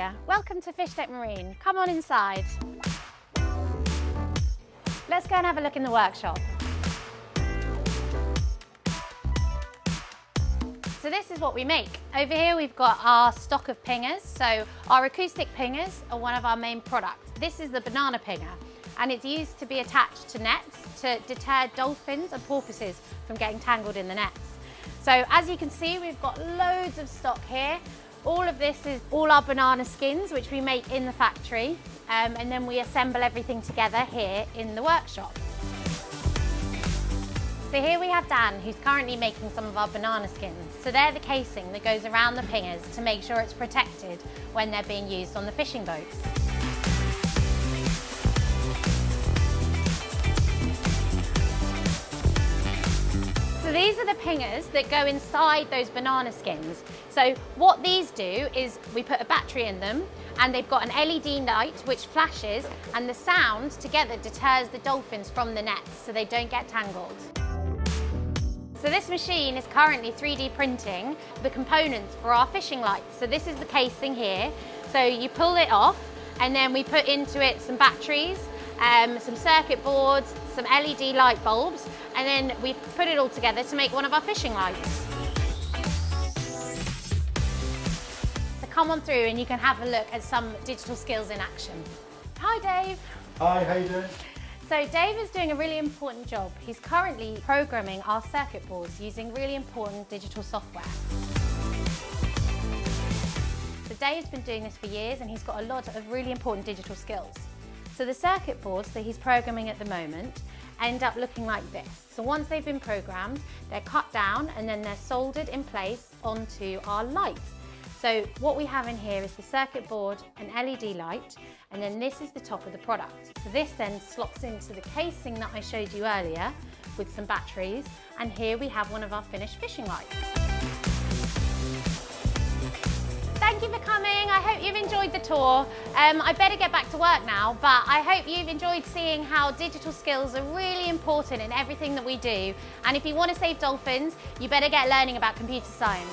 Lydia. Welcome to Fishtek Marine. Come on inside. Let's go and have a look in the workshop. So this is what we make. Over here we've got our stock of pingers. So our acoustic pingers are one of our main products. This is the banana pinger, and it's used to be attached to nets to deter dolphins and porpoises from getting tangled in the nets. So as you can see, we've got loads of stock here. All of this is all our banana skins, which we make in the factory, and then we assemble everything together here in the workshop. So here we have Dan, who's currently making some of our banana skins. So they're the casing that goes around the pingers to make sure it's protected when they're being used on the fishing boats. So these are the pingers that go inside those banana skins. So what these do is we put a battery in them, and they've got an LED light which flashes, and the sound together deters the dolphins from the nets so they don't get tangled. So this machine is currently 3D printing the components for our fishing lights. So this is the casing here. So you pull it off, and then we put into it some batteries, some circuit boards, some LED light bulbs, and then we put it all together to make one of our fishing lights. So come on through and you can have a look at some digital skills in action. Hi Dave. Hi, how you doing? So Dave is doing a really important job. He's currently programming our circuit boards using really important digital software. So Dave's been doing this for years, and he's got a lot of really important digital skills. So the circuit boards that he's programming at the moment end up looking like this. So once they've been programmed, they're cut down and then they're soldered in place onto our light. So what we have in here is the circuit board, an LED light, and then this is the top of the product. So this then slots into the casing that I showed you earlier with some batteries, and here we have one of our finished fishing lights. Thank you for coming. I hope you've enjoyed the tour. I better get back to work now, but I hope you've enjoyed seeing how digital skills are really important in everything that we do. And if you want to save dolphins, you better get learning about computer science.